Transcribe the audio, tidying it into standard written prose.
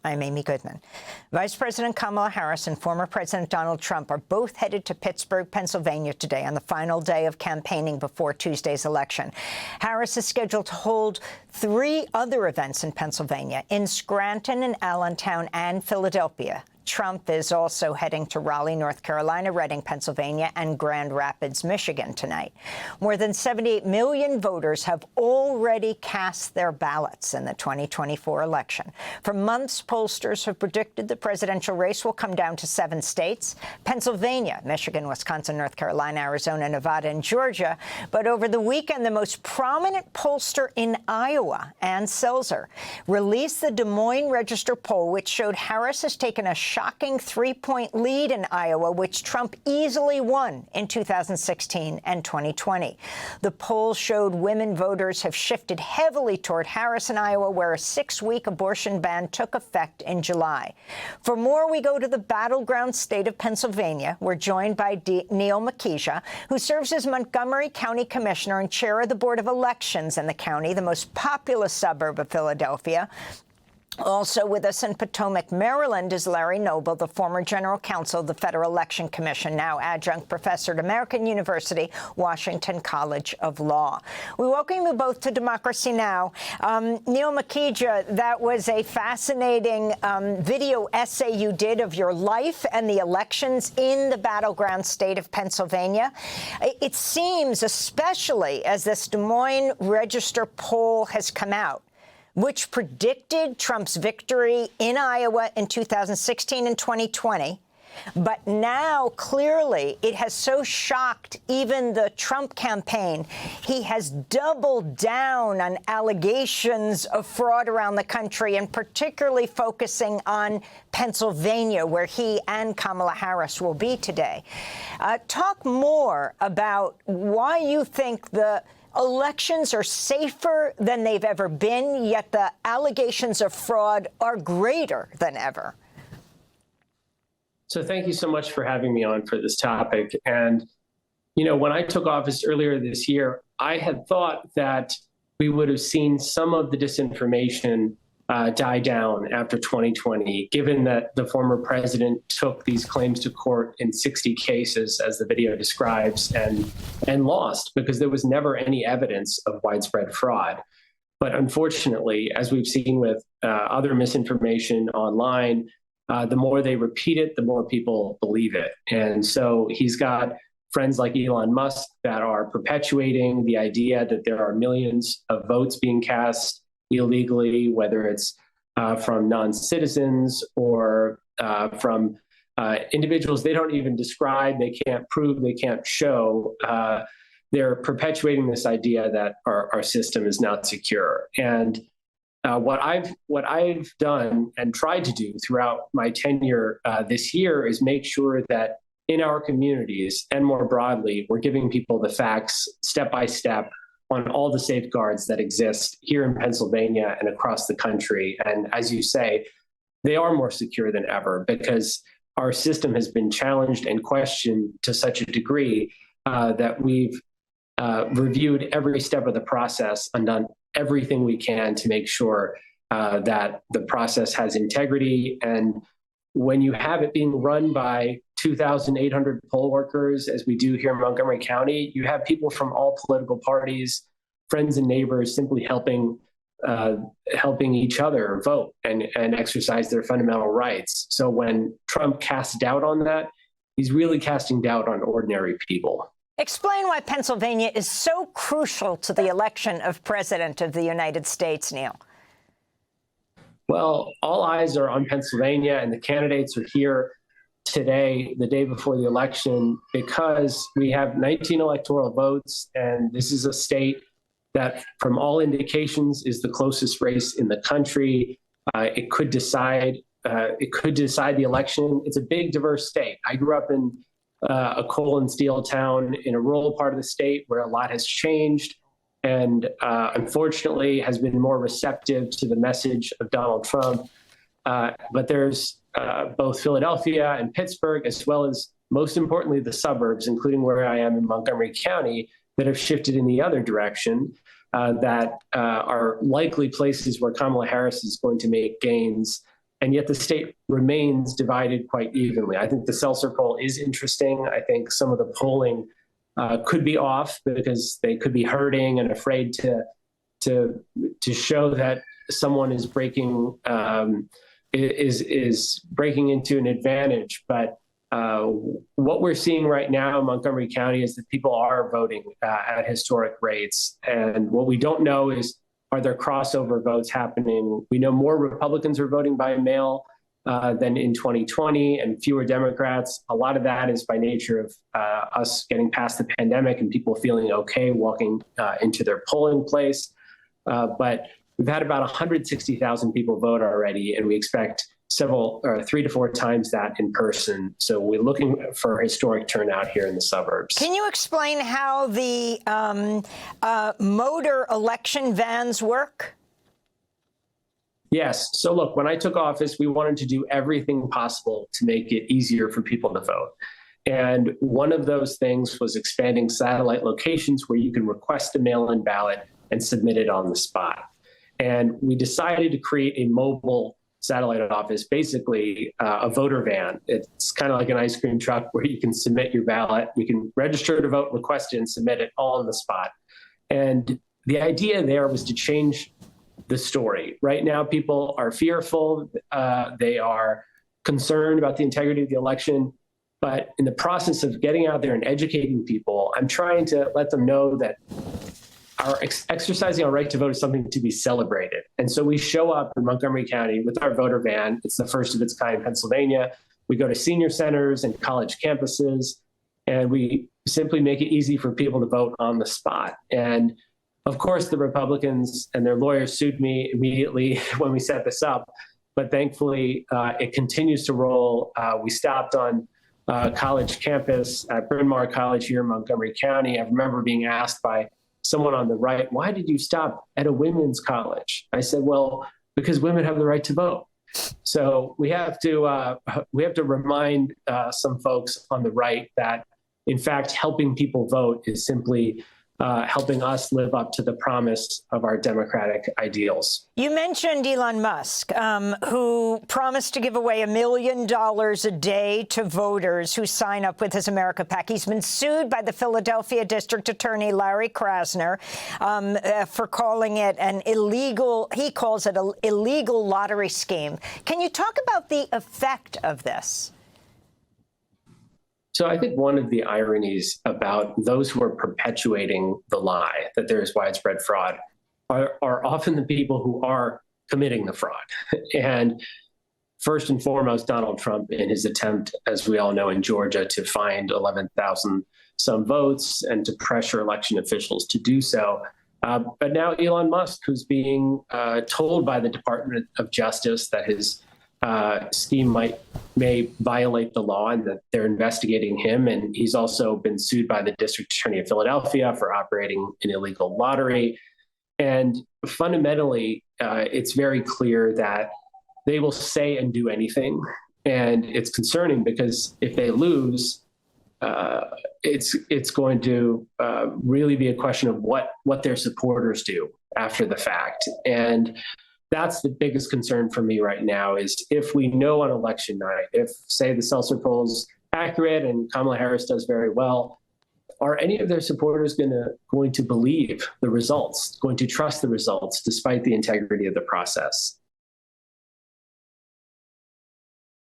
I'm Amy Goodman. Vice President Kamala Harris and former President Donald Trump are both headed to Pittsburgh, Pennsylvania today on the final day of campaigning before Tuesday's election. Harris is scheduled to hold 3 other events in Pennsylvania, in Scranton and Allentown and Philadelphia. Trump is also heading to Raleigh, North Carolina, Reading, Pennsylvania, and Grand Rapids, Michigan tonight. More than 78 million voters have already cast their ballots in the 2024 election. For months, pollsters have predicted the presidential race will come down to 7 states: Pennsylvania, Michigan, Wisconsin, North Carolina, Arizona, Nevada, and Georgia. But over the weekend, the most prominent pollster in Iowa, Ann Selzer, released the Des Moines Register poll, which showed Harris has taken a shocking 3-point lead in Iowa, which Trump easily won in 2016 and 2020. The poll showed women voters have shifted heavily toward Harris in Iowa, where a 6-week abortion ban took effect in July. For more, we go to the battleground state of Pennsylvania. We're joined by Neil Makhija, who serves as Montgomery County Commissioner and chair of the Board of Elections in the county, the most populous suburb of Philadelphia. Also with us in Potomac, Maryland, is Larry Noble, the former general counsel of the Federal Election Commission, now adjunct professor at American University, Washington College of Law. We welcome you both to Democracy Now! Neil Makhija, that was a fascinating video essay you did of your life and the elections in the battleground state of Pennsylvania. It seems, especially as this Des Moines Register poll has come out, which predicted Trump's victory in Iowa in 2016 and 2020. But now, clearly, it has so shocked even the Trump campaign. He has doubled down on allegations of fraud around the country, and particularly focusing on Pennsylvania, where he and Kamala Harris will be today. Talk more about why you think the elections are safer than they've ever been, yet the allegations of fraud are greater than ever. So thank you so much for having me on for this topic. And, you know, when I took office earlier this year, I had thought that we would have seen some of the disinformation die down after 2020, given that the former president took these claims to court in 60 cases, as the video describes, and lost because there was never any evidence of widespread fraud. But unfortunately, as we've seen with other misinformation online, the more they repeat it, the more people believe it. And so he's got friends like Elon Musk that are perpetuating the idea that there are millions of votes being cast illegally, whether it's from non-citizens or from individuals they don't even describe, they can't prove, they can't show. They're perpetuating this idea that our system is not secure. And what I've done and tried to do throughout my tenure this year is make sure that in our communities and more broadly, we're giving people the facts step by step on all the safeguards that exist here in Pennsylvania and across the country. And as you say, they are more secure than ever because our system has been challenged and questioned to such a degree that we've reviewed every step of the process and done everything we can to make sure that the process has integrity. And when you have it being run by 2,800 poll workers, as we do here in Montgomery County, you have people from all political parties, friends and neighbors, simply helping each other vote and exercise their fundamental rights. So when Trump casts doubt on that, he's really casting doubt on ordinary people. Explain why Pennsylvania is so crucial to the election of President of the United States, Neil. Well, all eyes are on Pennsylvania, and the candidates are here today, the day before the election, because we have 19 electoral votes, and this is a state that, from all indications, is the closest race in the country. It could decide the election. It's a big, diverse state. I grew up in a coal and steel town in a rural part of the state where a lot has changed, and unfortunately has been more receptive to the message of Donald Trump. But there's both Philadelphia and Pittsburgh, as well as, most importantly, the suburbs, including where I am in Montgomery County, that have shifted in the other direction, that are likely places where Kamala Harris is going to make gains and yet the state remains divided quite evenly. I think the Seltzer poll is interesting. I think some of the polling could be off because they could be hurting and afraid to show that someone is breaking breaking into an advantage. But what we're seeing right now in Montgomery County is that people are voting at historic rates. And what we don't know is, are there crossover votes happening? We know more Republicans are voting by mail than in 2020 and fewer Democrats. A lot of that is by nature of us getting past the pandemic and people feeling okay walking into their polling place. But we've had about 160,000 people vote already, and we expect 3 to 4 times that in person. So we're looking for historic turnout here in the suburbs. Can you explain how the motor election vans work? Yes. So look, when I took office, we wanted to do everything possible to make it easier for people to vote. And one of those things was expanding satellite locations where you can request a mail-in ballot and submit it on the spot. And we decided to create a mobile satellite office, basically a voter van. It's kind of like an ice cream truck where you can submit your ballot. We can register to vote, request it, and submit it all on the spot. And the idea there was to change the story. Right now, people are fearful. They are concerned about the integrity of the election. But in the process of getting out there and educating people, I'm trying to let them know that our exercising our right to vote is something to be celebrated. And so we show up in Montgomery County with our voter van. It's the first of its kind in Pennsylvania. We go to senior centers and college campuses, and we simply make it easy for people to vote on the spot. And of course, the Republicans and their lawyers sued me immediately when we set this up. But thankfully, it continues to roll. We stopped on college campus at Bryn Mawr College here in Montgomery County. I remember being asked by someone on the right, why did you stop at a women's college? I said, well, because women have the right to vote. So we have to remind some folks on the right that, in fact, helping people vote is simply helping us live up to the promise of our democratic ideals. You mentioned Elon Musk, who promised to give away $1 million a day to voters who sign up with his America PAC. He's been sued by the Philadelphia District Attorney Larry Krasner for calling it an illegal, he calls it an illegal lottery scheme. Can you talk about the effect of this? So I think one of the ironies about those who are perpetuating the lie that there is widespread fraud are often the people who are committing the fraud. And first and foremost, Donald Trump, in his attempt, as we all know, in Georgia, to find 11,000 some votes and to pressure election officials to do so. But now Elon Musk, who's being told by the Department of Justice that his scheme may violate the law and that they're investigating him. And he's also been sued by the District Attorney of Philadelphia for operating an illegal lottery. And fundamentally, it's very clear that they will say and do anything. And it's concerning because if they lose, it's going to really be a question of what their supporters do after the fact. And that's the biggest concern for me right now is if we know on election night, if, say, the Seltzer poll's accurate and Kamala Harris does very well, are any of their supporters going to believe the results, going to trust the results despite the integrity of the process?